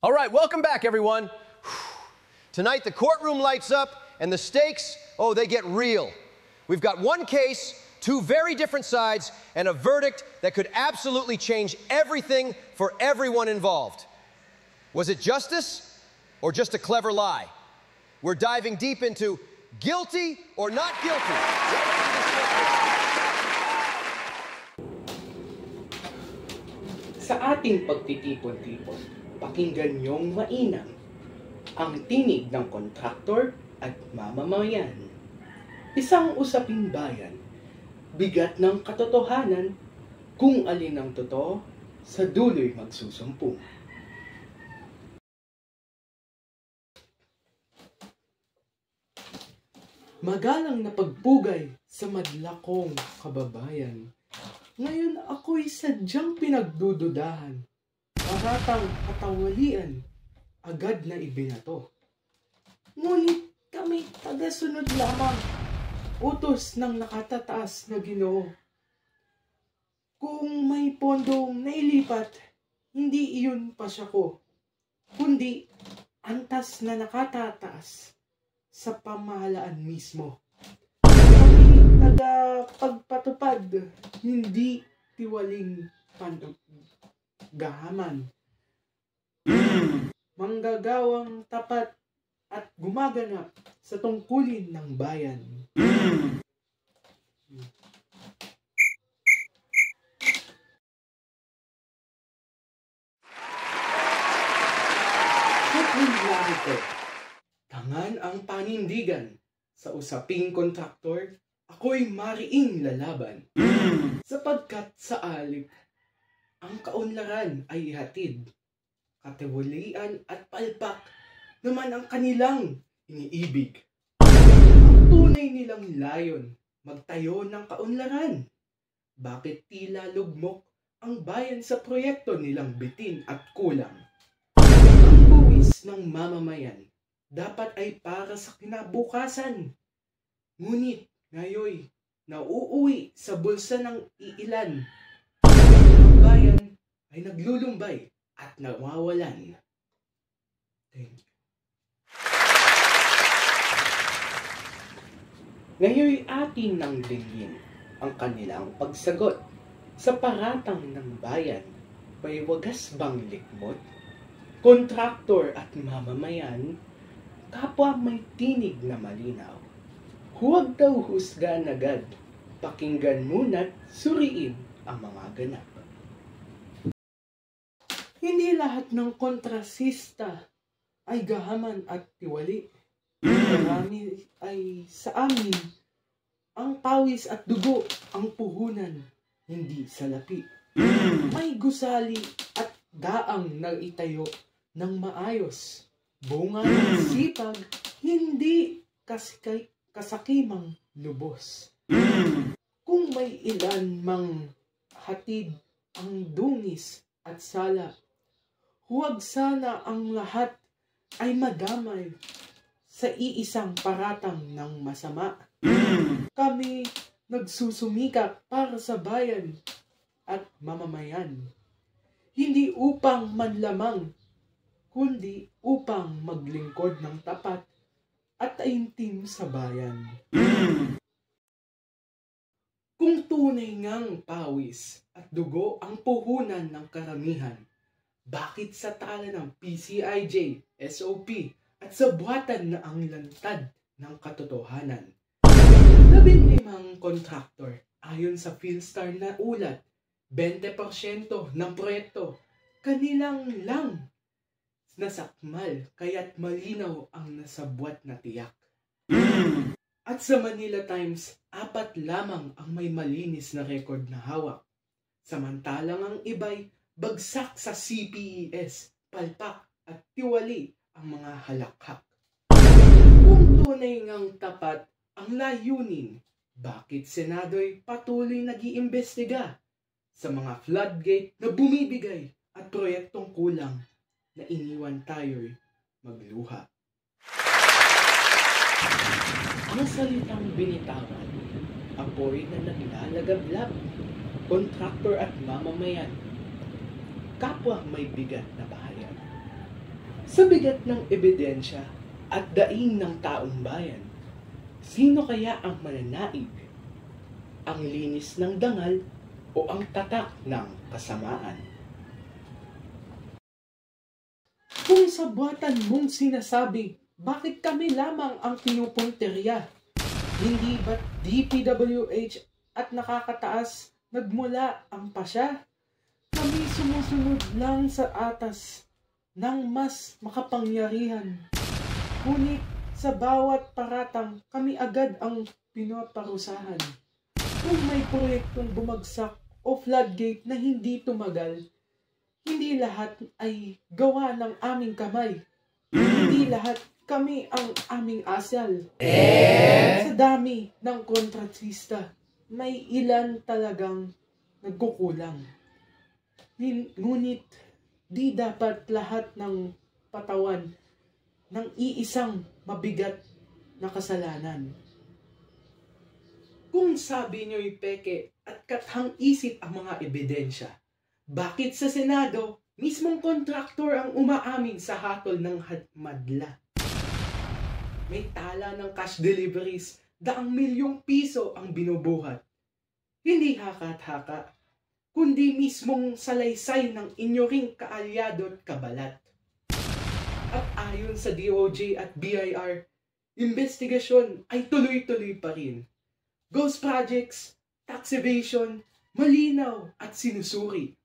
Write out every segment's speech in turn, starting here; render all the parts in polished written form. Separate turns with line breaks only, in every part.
All right, welcome back, everyone. Tonight, the courtroom lights up, and the stakes, oh, they get real. We've got one case, two very different sides, and a verdict that could absolutely change everything for everyone involved. Was it justice or just a clever lie? We're diving deep into guilty or not guilty.
Sa ating pagtitipon-tipon, pakinggan niyong mainam ang tinig ng kontraktor at mamamayan. Isang usaping bayan, bigat ng katotohanan, kung alin ang totoo, sa dulo'y magsusumpong. Magalang na pagpugay sa madlakong kababayan. Ngayon ako'y sadyang pinagdududahan. Paratang katawalian, agad na ibinato. Ngunit kami tagasunod lamang, utos ng nakatataas na Ginoo. Kung may pondong nailipat, hindi iyon pasya ko, kundi antas na nakatataas sa pamahalaan mismo. Kami taga-pagpatupad, hindi tiwaling gahaman. Manggagawang tapat at gumaganap sa tungkulin ng bayan. Tangan ang panindigan sa usaping kontraktor, ako'y mariing lalaban. Sapagkat sa alip, ang kaunlaran ay ihatid. Katiwalian at palpak naman ang kanilang iniibig. Ang tunay nilang layon, magtayo ng kaunlaran. Bakit tila lugmok ang bayan sa proyekto nilang bitin at kulang? Ang buwis ng mamamayan dapat ay para sa kinabukasan. Ngunit ngayoy nauuwi sa bulsa ng iilan. Ang bayan ay naglulumbay at nawawalan. Thank you. Ngayoy atin nang dinggin ang kanilang pagsagot sa paratang ng bayan. May wagas bang likmot? Kontraktor at mamamayan, kapwa may tinig na malinaw. Huwag daw husgan agad, pakinggan muna't suriin ang mga ganap. Hindi lahat ng kontrasista ay gahaman at tiwali. Marami ay sa amin ang pawis at dugo ang puhunan, hindi salapi. May gusali at daang na itayo ng maayos. Bunga ng sipag, hindi kasakimang lubos. Kung may ilan mang hatid ang dungis at sala, huwag sana ang lahat ay madamay sa iisang paratang ng masama. Kami nagsusumikap para sa bayan at mamamayan, hindi upang manlamang, kundi upang maglingkod ng tapat at taimtim sa bayan. Kung tunay ngang pawis at dugo ang puhunan ng karamihan, bakit sa tala ng PCIJ, SOP at sa buhatan na ang lantad ng katotohanan? 15 kontraktor ayon sa Philstar na ulat, 20% ng proyekto kanilang lang nasakmal, kaya't malinaw ang nasabwat na tiyak. At sa Manila Times, 4 lamang ang may malinis na record na hawak. Samantalang ang iba'y bagsak sa CPES, palpak at tiwali ang mga halakhak. Kung tunay ngang tapat ang layunin, bakit Senado'y patuloy nag-iimbestiga sa mga floodgate na bumibigay at proyektong kulang na iniwan tayo'y magluha? Ang salitang binitawan, apoy na naglalagablab, kontraktor at mamamayan, kapwa may bigat na bahayan. Sa bigat ng ebidensya at daing ng taong bayan, sino kaya ang mananaig? Ang linis ng dangal o ang tatak ng kasamaan? Kung sa buwatan mong sinasabi, bakit kami lamang ang pinupunterya? Hindi ba't DPWH at nakakataas nagmula ang pasya? Kami sumusunod lang sa atas ng mas makapangyarihan. Ngunit sa bawat paratang kami agad ang pinaparusahan. Kung may proyektong bumagsak o floodgate na hindi tumagal, hindi lahat ay gawa ng aming kamay. Hindi lahat kami ang aming asal. Sa dami ng kontratista, may ilan talagang nagkukulang. Ngunit di dapat lahat ng patawan ng iisang mabigat na kasalanan. Kung sabi niyo'y peke at kathang isip ang mga ebidensya, bakit sa Senado, mismong kontraktor ang umaamin sa hatol ng madla? May tala ng cash deliveries, daang milyong piso ang binubuhat. Hindi haka-haka, kundi mismong salaysay ng inyo ring kaalyado at kabalat. At ayon sa DOJ at BIR, investigasyon ay tuloy-tuloy pa rin. Ghost projects, tax evasion, malinaw at sinusuri.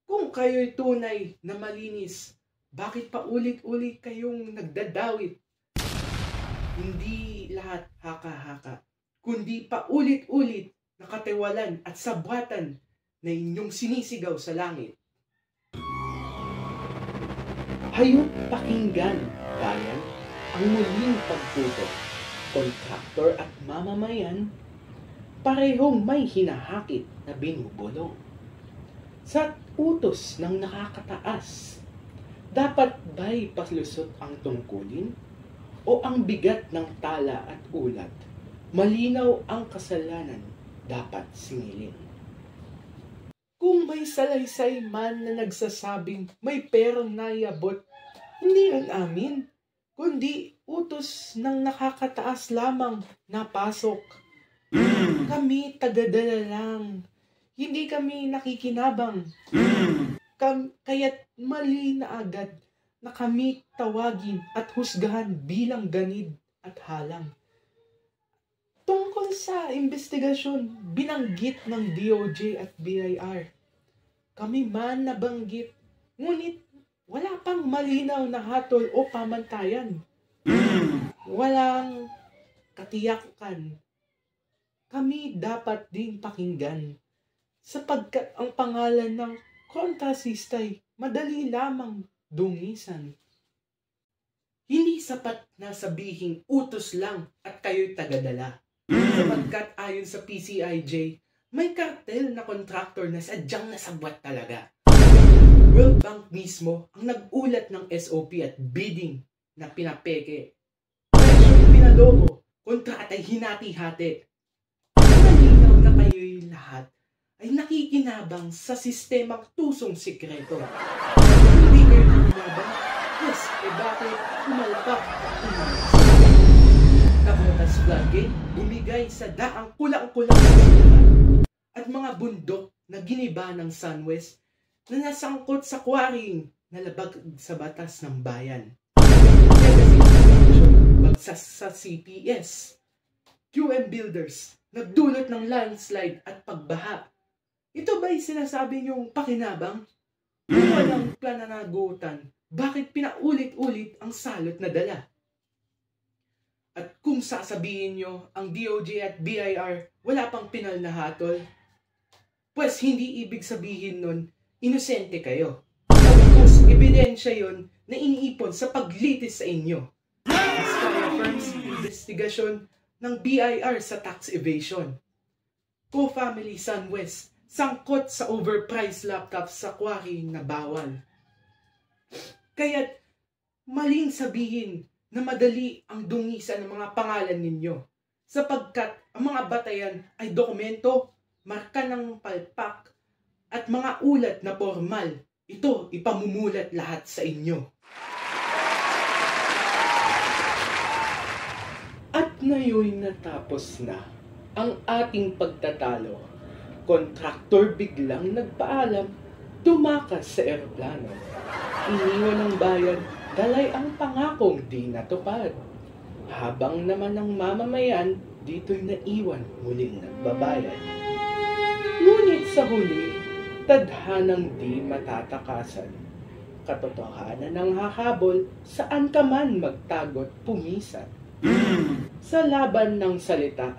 Kung kayo'y tunay na malinis, bakit pa ulit-ulit kayong nagdadawit? Hindi lahat haka-haka, kundi pa ulit-ulit nakatiwalan at sabwatan na inyong sinisigaw sa langit. Hayop pakinggan, bayan, ang muling pagputo. Kontraktor at mamamayan, parehong may hinahakit na binubulong. Sa utos ng nakakataas, dapat ba'y palusot ang tungkulin o ang bigat ng tala at ulat? Malinaw ang kasalanan, dapat singilin. Kung may salaysay man na nagsasabing may perang naiabot, hindi yan amin, kundi utos ng nakakataas lamang napasok. Kami tagadala lang, hindi kami nakikinabang. Kaya't mali na agad na kami tawagin at husgahan bilang ganid at halang. Tungkol sa investigasyon, binanggit ng DOJ at BIR. Kami man nabanggit, ngunit wala pang malinaw na hatol o pamantayan. Walang katiyakan. Kami dapat ding pakinggan, sapagkat ang pangalan ng kontrasistay madali lamang dungisan. Hindi sapat na sabihing utos lang at kayo'y tagadala. Sapagkat ayon sa PCIJ, may kartel na kontraktor na sadyang nasabwat talaga. World Bank mismo ang nag-ulat ng SOP at bidding na pinapeke. Presyo'y pinadobo, kontrata'y hinati-hati. Malinaw na kayo'y lahat ay nakikinabang sa sistemang tusong sikreto. Hindi kayo nakinabang, yes, bakit pumalpak at umalis? Nabotas floodgate, bumigay sa daang kulang-kulang sa sulat at mga bundok na giniba ng SunWest na nasangkot sa quarrying na labag sa batas ng bayan. Bagsas sa CPS, QM Builders, nagdulot ng landslide at pagbaha. Ito ba'y sinasabi niyong pakinabang? Kung walang pananagutan, bakit pinaulit-ulit ang salot na dala? At kung sasabihin nyo ang DOJ at BIR wala pang pinal na hatol, pues hindi ibig sabihin nun inosente kayo. Tapos ebidensya yon na iniipon sa paglitis sa inyo. Vizcaya Firms investigasyon ng BIR sa tax evasion. Co-family SunWest sangkot sa overpriced laptops sa quarry na bawal. Kaya't maling sabihin na madali ang dungisan ng mga pangalan ninyo, sapagkat ang mga batayan ay dokumento, marka ng palpak, at mga ulat na formal. Ito ipamumulat lahat sa inyo. Ngayon natapos na ang ating pagtatalo. Kontraktor biglang nagpaalam, tumakas sa eroplano. Iniwan ng bayan, dalay ang pangakong di natupad. Habang naman ang mamamayan, dito'y naiwan muling nagbabayad. Ngunit sa huli, tadhanang di matatakasan. Katotohanan ang hahabol, saan ka man magtago't pumisan. Sa laban ng salita,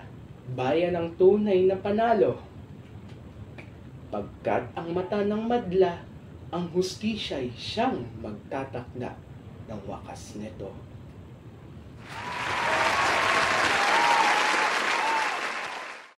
bayan ang tunay na panalo. Pagkat ang mata ng madla, ang hustisya'y siyang magtatakda ng wakas nito.